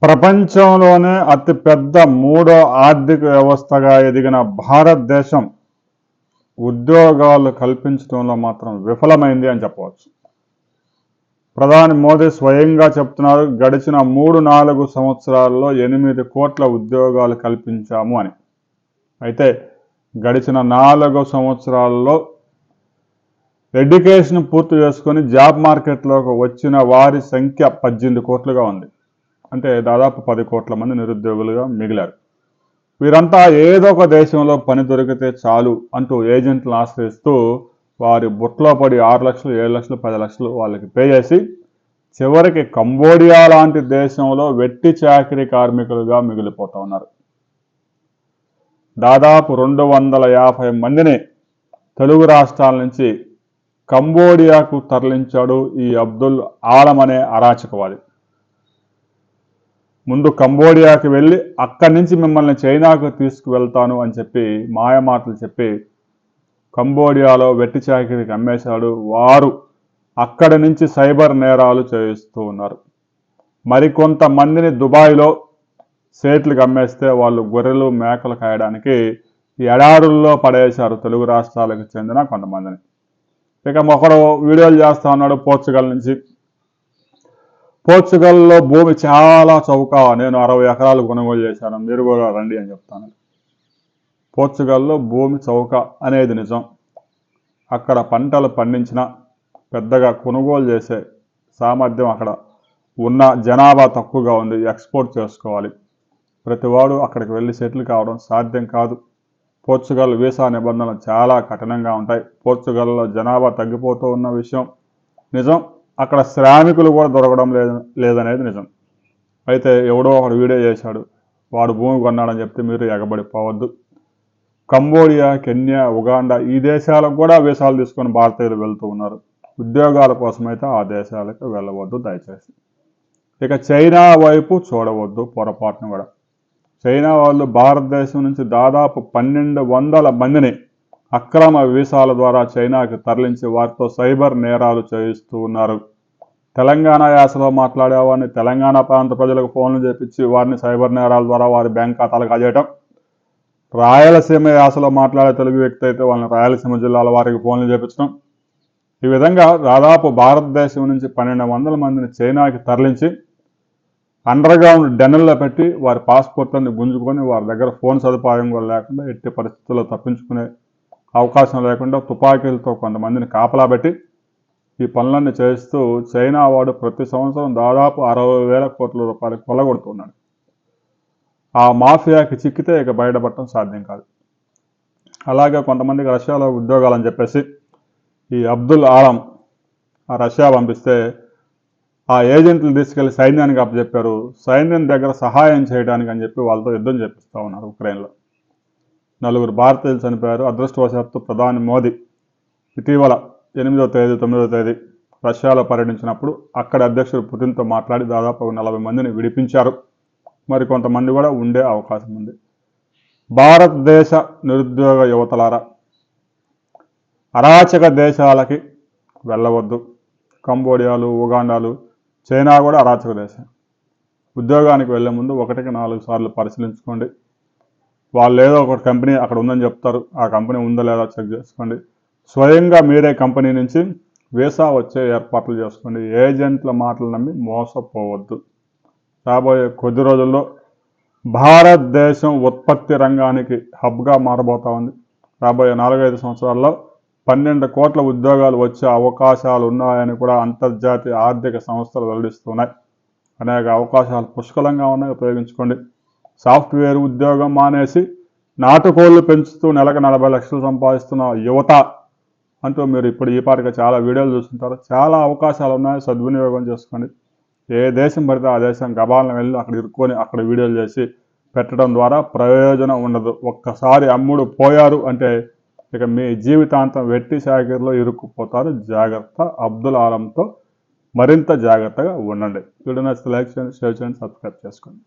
ప్రపంచంలోనే అతిపెద్ద మూడో ఆర్థిక వ్యవస్థగా ఎదిగిన భారతదేశం ఉద్యోగాలు కల్పించడంలో మాత్రం విఫలమైంది అని చెప్పవచ్చు. ప్రధాని మోదీ స్వయంగా చెప్తున్నారు, గడిచిన 3-4 సంవత్సరాల్లో 8 కోట్ల ఉద్యోగాలు కల్పించాము అని. అయితే గడిచిన 4 సంవత్సరాల్లో ఎడ్యుకేషన్ పూర్తి చేసుకొని జాబ్ మార్కెట్లోకి వచ్చిన వారి సంఖ్య 18 కోట్లుగా ఉంది. అంటే దాదాపు 10 కోట్ల మంది నిరుద్యోగులుగా మిగిలారు. వీరంతా ఏదో ఒక దేశంలో పని దొరికితే చాలు అంటూ ఏజెంట్లను ఆశ్రయిస్తూ వారి బుట్లో పడి 6 లక్షలు, 7 లక్షలు, 10 లక్షలు వాళ్ళకి పే చేసి చివరికి కంబోడియా లాంటి దేశంలో వెట్టి చాకిరీ కార్మికులుగా మిగిలిపోతూ ఉన్నారు. దాదాపు 250 మందిని తెలుగు రాష్ట్రాల నుంచి కంబోడియాకు తరలించాడు ఈ అబ్దుల్ ఆలం అనే అరాచకవాది. ముందు కంబోడియాకి వెళ్ళి అక్కడి నుంచి మిమ్మల్ని చైనాకు తీసుకువెళ్తాను అని చెప్పి మాయమాటలు చెప్పి కంబోడియాలో వెట్టి చాకిరీకి అమ్మేశాడు. వారు అక్కడి నుంచి సైబర్ నేరాలు చేయిస్తూ ఉన్నారు. మరికొంతమందిని దుబాయ్లో సేట్లకు అమ్మేస్తే వాళ్ళు గొర్రెలు మేకలు కాయడానికి ఎడారుల్లో పడేశారు తెలుగు రాష్ట్రాలకు చెందిన కొంతమందిని. ఇక ఒకడు వీడియోలు చేస్తూ ఉన్నాడు పోర్చుగల్ నుంచి. పోర్చుగల్లో భూమి చాలా చౌక, నేను 60 ఎకరాలు కొనుగోలు చేశాను, మీరు కూడా రండి అని చెప్తాను. పోర్చుగల్లో భూమి చౌక అనేది నిజం. అక్కడ పంటలు పండించిన పెద్దగా కొనుగోలు చేసే సామర్థ్యం అక్కడ ఉన్న జనాభా తక్కువగా ఉంది. ఎక్స్పోర్ట్ చేసుకోవాలి. ప్రతివాడు అక్కడికి వెళ్ళి సెటిల్ కావడం సాధ్యం కాదు. పోర్చుగల్ వీసా నిబంధనలు చాలా కఠినంగా ఉంటాయి. పోర్చుగల్లో జనాభా తగ్గిపోతూ ఉన్న విషయం నిజం. అక్కడ శ్రామికులు కూడా దొరకడం లేదనేది నిజం. అయితే ఎవడో ఒకడు వీడియో చేశాడు, వాడు భూమి కొన్నాడని చెప్తే మీరు ఎగబడిపోవద్దు. కంబోడియా, కెన్యా, ఉగాండా ఈ దేశాలకు కూడా వీసాలు తీసుకొని భారతీయులు వెళ్తూ ఉన్నారు. ఉద్యోగాల కోసమైతే ఆ దేశాలకు వెళ్ళవద్దు దయచేసి. ఇక చైనా వైపు చూడవద్దు పొరపాటును కూడా. చైనా వాళ్ళు భారతదేశం నుంచి దాదాపు 1200 మందిని అక్రమ వీసాల ద్వారా చైనాకి తరలించి వారితో సైబర్ నేరాలు చేయిస్తూ ఉన్నారు. తెలంగాణ యాసలో మాట్లాడేవారిని తెలంగాణ ప్రాంత ప్రజలకు ఫోన్లు చేపించి వారిని సైబర్ నేరాల ద్వారా వారి బ్యాంక్ ఖాతాలు కాజేయటం, రాయలసీమ యాసలో మాట్లాడే తెలుగు వ్యక్తి అయితే వాళ్ళని రాయలసీమ జిల్లాల వారికి ఫోన్లు చేపించడం, ఈ విధంగా దాదాపు భారతదేశం నుంచి 1200 మందిని చైనాకి తరలించి అండర్గ్రౌండ్ డెన్నుల్లో పెట్టి వారి పాస్పోర్ట్లను గుంజుకొని వారి దగ్గర ఫోన్ సదుపాయం కూడా లేకుండా ఎట్టి పరిస్థితుల్లో తప్పించుకునే అవకాశం లేకుండా తుపాకీలతో కొంతమందిని కాపలా పెట్టి ఈ పనులన్నీ చేస్తూ చైనా వాడు ప్రతి సంవత్సరం దాదాపు 60,000 కోట్ల రూపాయలు కొల్లగొడుతున్నాడు. ఆ మాఫియాకి చిక్కితే ఇక బయటపడటం సాధ్యం కాదు. అలాగే కొంతమందికి రష్యాలో ఉద్యోగాలని చెప్పేసి ఈ అబ్దుల్ ఆలం ఆ రష్యా పంపిస్తే ఆ ఏజెంట్లు తీసుకెళ్లి సైన్యానికి అప్పచెప్పారు. సైన్యం దగ్గర సహాయం చేయడానికి అని చెప్పి వాళ్ళతో యుద్ధం చేపిస్తూ ఉన్నారు. ఉక్రెయిన్లో 4 భారతీయులు చనిపోయారు. అదృష్టవశాత్తు ప్రధాని మోదీ ఇటీవల 8వ తేదీ 9వ తేదీ రష్యాలో పర్యటించినప్పుడు అక్కడ అధ్యక్షుడు పుతిన్తో మాట్లాడి దాదాపు 40 మందిని విడిపించారు. మరి కొంతమంది కూడా ఉండే అవకాశం ఉంది. భారతదేశ నిరుద్యోగ యువతలారా, అరాచక దేశాలకి వెళ్ళవద్దు. కంబోడియాలు, ఉగాండాలు, చైనా కూడా అరాచక దేశం. ఉద్యోగానికి వెళ్ళే ముందు 1-4 సార్లు పరిశీలించుకోండి. వాళ్ళు ఏదో ఒక కంపెనీ అక్కడ ఉందని చెప్తారు, ఆ కంపెనీ ఉందో లేదో చెక్ చేసుకోండి. స్వయంగా మీరే కంపెనీ నుంచి వీసా వచ్చే ఏర్పాట్లు చేసుకోండి. ఏజెంట్ల మాటలు నమ్మి మోసపోవద్దు. రాబోయే కొద్ది రోజుల్లో భారతదేశం ఉత్పత్తి రంగానికి హబ్గా మారబోతా ఉంది. రాబోయే 4-5 సంవత్సరాల్లో 12 కోట్ల ఉద్యోగాలు వచ్చే అవకాశాలు ఉన్నాయని కూడా అంతర్జాతీయ ఆర్థిక సంస్థలు వెల్లడిస్తున్నాయి. అనేక అవకాశాలు పుష్కలంగా ఉన్నాయి, ఉపయోగించుకోండి. సాఫ్ట్వేర్ ఉద్యోగం మానేసి నాటుకోళ్లు పెంచుతూ నెలకు 40 లక్షలు సంపాదిస్తున్న యువత అంటూ మీరు ఇప్పుడు ఈ పాటిగా చాలా వీడియోలు చూస్తుంటారు. చాలా అవకాశాలు ఉన్నాయి, సద్వినియోగం చేసుకోండి. ఏ దేశం పడితే ఆ దేశం గబాలను వెళ్ళి అక్కడ ఇరుక్కొని అక్కడ వీడియోలు చేసి పెట్టడం ద్వారా ప్రయోజనం ఉండదు. ఒక్కసారి అమ్ముడు పోయారు అంటే ఇక మీ జీవితాంతం వెట్టి చాకిరీలో ఇరుక్కుపోతారు. జాగ్రత్త. అబ్దుల్ ఆలంతో మరింత జాగ్రత్తగా ఉండండి. వీడియో నచ్చితే లైక్ చేయండి, షేర్ చేయండి, సబ్స్క్రైబ్ చేసుకోండి.